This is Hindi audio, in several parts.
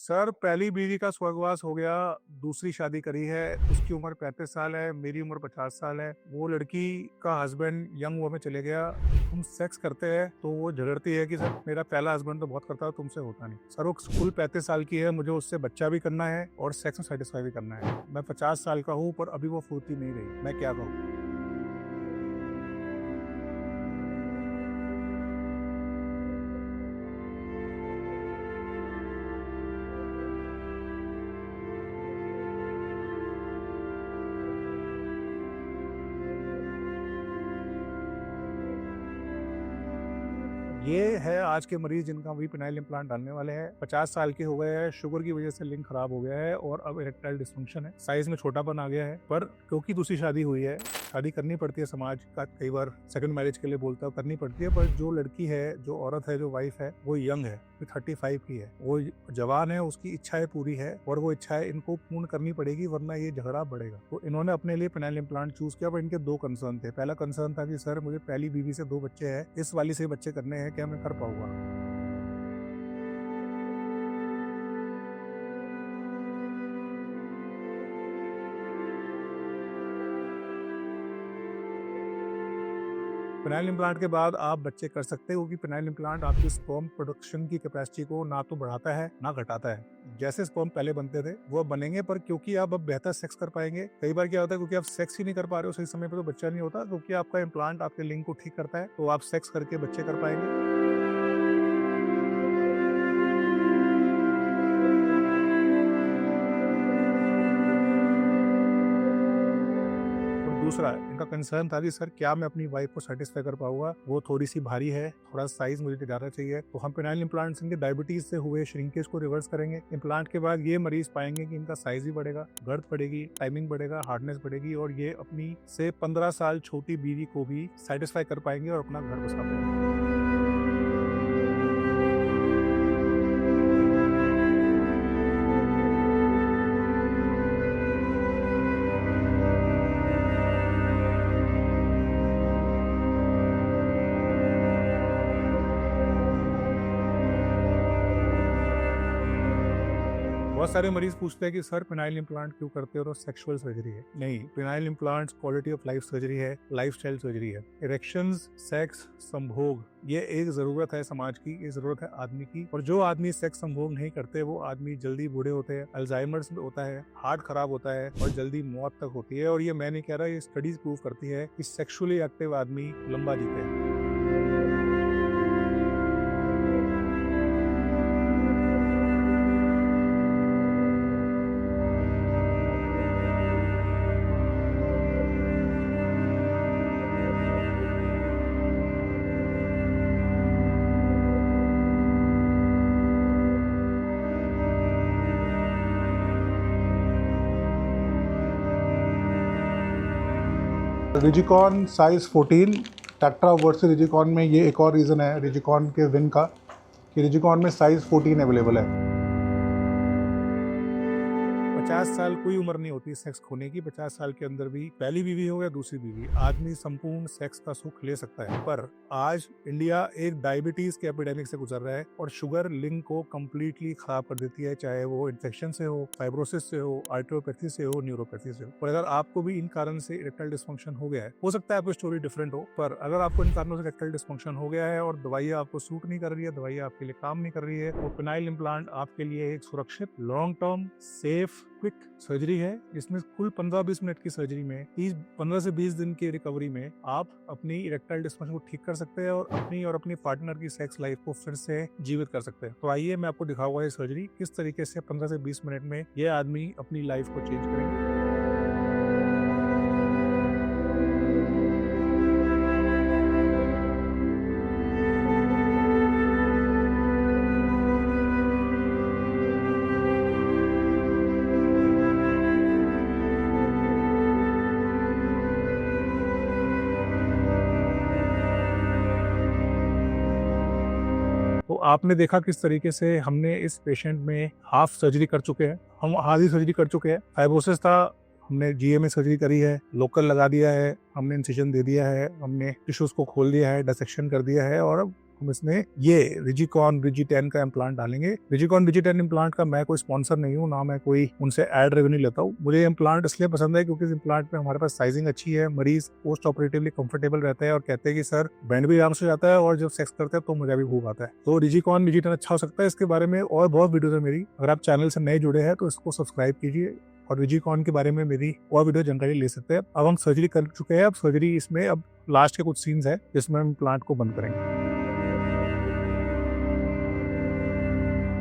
सर पहली बीवी का स्वर्गवास हो गया, दूसरी शादी करी है, उसकी उम्र 35 साल है, मेरी उम्र 50 साल है। वो लड़की का हस्बैंड यंग वो में चले गया। हम सेक्स करते हैं तो वो झगड़ती है कि सर मेरा पहला हस्बैंड तो बहुत करता है, तुमसे होता नहीं। सर वो कुल 35 साल की है, मुझे उससे बच्चा भी करना है और सेक्स में सेटिस्फाई भी करना है। मैं 50 साल का हूँ पर अभी वो फूर्ती नहीं रही, मैं क्या कहूँ। ये है आज के मरीज जिनका भी पेनाइल इम्प्लांट डालने वाले हैं। 50 साल के हो गए हैं, शुगर की वजह से लिंग खराब हो गया है और अब इरेक्टाइल डिस्फंक्शन है, साइज में छोटापन आ गया है। पर क्योंकि दूसरी शादी हुई है, शादी करनी पड़ती है, समाज का कई बार सेकंड मैरिज के लिए बोलता है, करनी पड़ती है। पर जो लड़की है, जो औरत है, जो वाइफ है, वो यंग है, 35 की है, वो जवान है, उसकी इच्छाएं पूरी है और वो इच्छाएं इनको पूर्ण करनी पड़ेगी, वरना ये झगड़ा बढ़ेगा। तो इन्होंने अपने लिए पेनाइल इम्प्लांट चूज किया। पर इनके दो कंसर्न थे। पहला कंसर्न था कि सर मुझे पहली बीवी से 2 बच्चे हैं, इस वाली से बच्चे करने हैं, क्या मैं कर पाऊंगा। पेनाइल इम्प्लांट के बाद आप बच्चे कर सकते हो, क्योंकि पेनाइल इम्प्लांट आपकी स्पर्म प्रोडक्शन की कैपेसिटी को ना तो बढ़ाता है ना घटाता है। जैसे स्पर्म पहले बनते थे वो बनेंगे, पर क्योंकि आप अब बेहतर सेक्स कर पाएंगे। कई बार क्या होता है, क्योंकि आप सेक्स ही नहीं कर पा रहे हो सही समय पे, तो बच्चा नहीं होता। क्योंकि आपका इम्प्लांट आपके लिंग को ठीक करता है, तो आप सेक्स करके बच्चे कर पाएंगे। और दूसरा इनका कंसर्न था कि सर क्या मैं अपनी वाइफ को सेटिस्फाई कर पाऊंगा, वो थोड़ी सी भारी है, थोड़ा साइज मुझे ज्यादा चाहिए। तो हम पेनाइल इम्प्लांट इनके डायबिटीज से हुए श्रिंकेज को रिवर्स करेंगे। इम्प्लांट के बाद ये मरीज पाएंगे कि इनका साइज भी बढ़ेगा, गर्थ बढ़ेगी, टाइमिंग बढ़ेगा, हार्डनेस बढ़ेगी और ये अपनी से 15 साल छोटी बीवी को भी सेटिस्फाई कर पाएंगे और अपना घर बसा पाएंगे। बहुत सारे मरीज पूछते हैं कि सर पेनाइल इम्प्लांट क्यों करते हो, और सेक्सुअल सर्जरी है। नहीं, penile implant quality of life surgery है, लाइफस्टाइल सर्जरी है। इरेक्शंस, सेक्स, संभोग, ये एक जरूरत है समाज की, ये जरूरत है आदमी की। और जो आदमी सेक्स संभोग नहीं करते वो आदमी जल्दी बूढ़े होते हैं, अल्जाइमर्स होता है, हार्ट खराब होता है और जल्दी मौत तक होती है। और ये मैं नहीं कह रहा, ये स्टडीज प्रूव करती है कि सेक्सुअली एक्टिव आदमी लंबा जीते हैं। रिजिकॉन साइज 14 टेट्रा वर्सेस रिजिकॉन में ये एक और रीज़न है रिजिकॉन के विन का, कि रिजिकॉन में साइज 14 अवेलेबल है। 50 साल कोई उम्र नहीं होती सेक्स खोने की। 50 साल के अंदर भी पहली बीवी हो या दूसरी बीवी, आदमी संपूर्ण सेक्स का सुख ले सकता है। पर आज इंडिया एक डायबिटीज के एपिडेमिक से गुजर रहा है और शुगर लिंग को कम्प्लीटली खराब कर देती है, चाहे वो इन्फेक्शन से हो, फाइब्रोसिस से हो, आर्टरोपैथी से हो, न्यूरोपैथी से हो। और अगर आपको भी इन कारण से इरेक्टाइल डिस्फंक्शन हो गया है, हो सकता है आपकी स्टोरी डिफरेंट हो, पर अगर आपको इन कारणों से इरेक्टाइल डिस्फंक्शन हो गया है और दवाइयाँ आपको सूट नहीं कर रही है, दवाइयाँ आपके लिए काम नहीं कर रही है, तो पेनाइल इम्प्लांट आपके लिए एक सुरक्षित, long term, safe, quick surgery है, जिसमें कुल 15-20 मिनट की सर्जरी में 15 से 20 दिन की रिकवरी में आप अपनी इरेक्टाइल डिस्फंक्शन को ठीक कर सकते हैं और अपनी पार्टनर की सेक्स लाइफ को फिर से जीवित कर सकते हैं। तो आइए मैं आपको दिखाऊंगा ये सर्जरी किस तरीके से 15 से 20 मिनट में ये आदमी अपनी लाइफ को चेंज करेंगे। तो आपने देखा किस तरीके से हमने इस पेशेंट में हाफ सर्जरी कर चुके हैं, हम आधी सर्जरी कर चुके हैं। फाइब्रोसिस था, हमने जीएमए सर्जरी करी है, लोकल लगा दिया है, हमने इंसिजन दे दिया है, हमने टिश्यूज को खोल दिया है, डिसेक्शन कर दिया है और अब हम इसमें ये रिजिकॉन रिजी10 का इम्प्लांट डालेंगे। रिजिकॉन रिजी10 इम्प्लांट का मैं कोई स्पॉन्सर नहीं हूँ, ना मैं कोई उनसे एड रेवेन्यू लेता हूँ। मुझे इम्प्लांट इसलिए पसंद है क्योंकि इस इम्प्लांट में हमारे पास साइजिंग अच्छी है, मरीज पोस्ट ऑपरेटिवली कंफर्टेबल रहता है और कहते हैं कि सर बैंड भी आराम से जाता है और जब सेक्स करते हैं तो मजा भी खूब आता है। तो रिजिकॉन रिजी10 अच्छा हो सकता है। इसके बारे में और बहुत वीडियोस है मेरी, अगर आप चैनल से नए जुड़े हैं तो इसको सब्सक्राइब कीजिए और रिजिकॉन के बारे में मेरी और वीडियो जानकारी ले सकते हैं। अब हम सर्जरी कर चुके हैं, अब सर्जरी इसमें अब लास्ट के कुछ सीन्स है जिसमें हम प्लांट को बंद करेंगे।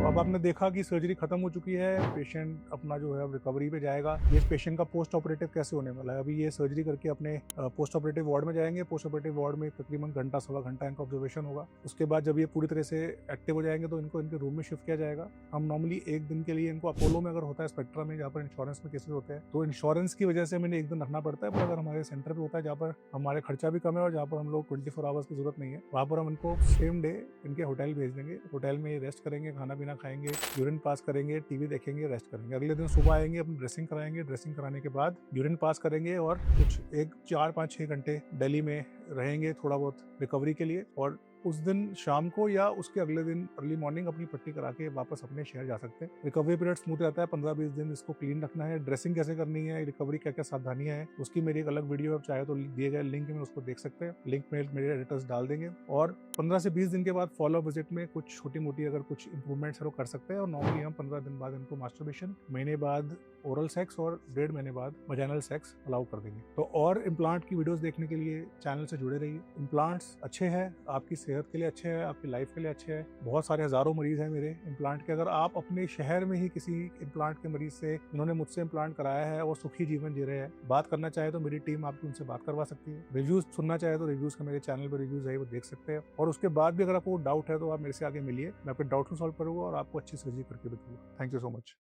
अब आपने देखा कि सर्जरी खत्म हो चुकी है, पेशेंट अपना जो है रिकवरी पे जाएगा। ये पेशेंट का पोस्ट ऑपरेटिव कैसे होने वाला है, अभी ये सर्जरी करके अपने पोस्ट ऑपरेटिव वार्ड में जाएंगे। पोस्ट ऑपरेटिव वार्ड में तकरीबन घंटा सवा घंटा इनका ऑब्जर्वेशन होगा। उसके बाद जब ये पूरी तरह से एक्टिव हो जाएंगे तो इनको इनके रूम में शिफ्ट किया जाएगा। हम नॉर्मली एक दिन के लिए इनको अपोलो में अगर होता है, स्पेक्ट्रा में जहाँ पर इंश्योरेंस में केसेस होते हैं, तो इंश्योरेंस की वजह से मैंने एक दिन रखना पड़ता है। पर अगर हमारे सेंटर पर होता है जहाँ पर हमारे खर्चा भी कम है और जहाँ पर हम लोग 24 आवर्स की जरूरत नहीं है, वहाँ पर हम इनको सेम डे इनके होटल भेज देंगे। होटल में रेस्ट करेंगे, खाना पीना खाएंगे, यूरिन पास करेंगे, टीवी देखेंगे, रेस्ट करेंगे। अगले दिन सुबह आएंगे, अपनी ड्रेसिंग कराएंगे। ड्रेसिंग कराने के बाद यूरिन पास करेंगे और कुछ 4-5-6 घंटे दिल्ली में रहेंगे थोड़ा बहुत रिकवरी के लिए। और उस दिन शाम को या उसके अगले दिन अर्ली मॉर्निंग अपनी पट्टी करा के वापस अपने शहर जा सकते हैं। रिकवरी पीरियड स्मूथ रहता है, 15-20 दिन इसको क्लीन रखना है। ड्रेसिंग कैसे करनी है, रिकवरी क्या क्या सावधानियां हैं, उसकी मेरी एक अलग वीडियो आप चाहे तो दिए गए लिंक में उसको देख सकते हैं। लिंक में मेरे एडिटर्स डाल देंगे। और 15 से 20 दिन के बाद फॉलो विजिट में कुछ छोटी मोटी अगर कुछ इंप्रूवमेंट्स है वो कर सकते हैं। और नॉर्मली हम 15 दिन बाद इनको मास्टरबेशन, महीने बाद ओरल सेक्स और 1.5 महीने बाद वजाइनल सेक्स अलाउ कर देंगे। तो और इम्प्लांट की वीडियोस देखने के लिए चैनल से जुड़े रहिए। इम्प्लांट्स अच्छे हैं, आपकी सेहत के लिए अच्छे हैं, आपकी लाइफ के लिए अच्छे हैं। बहुत सारे हजारों मरीज हैं मेरे इम्प्लांट के। अगर आप अपने शहर में ही किसी इम्प्लांट के मरीज से जिन्होंने मुझसे इम्प्लांट कराया है और सुखी जीवन जी रहे हैं, बात करना चाहे तो मेरी टीम आपकी उनसे बात करवा सकती है। रिव्यूज सुनना चाहे तो रिव्यूज का मेरे चैनल पर रिव्यूज है वो देख सकते हैं। और उसके बाद भी अगर आपको डाउट है तो आप मेरे से आगे मिलिए, मैं आपके डाउट को सॉल्व करूंगा और आपको अच्छी सर्जरी करके बताऊंगा। Thank you so much.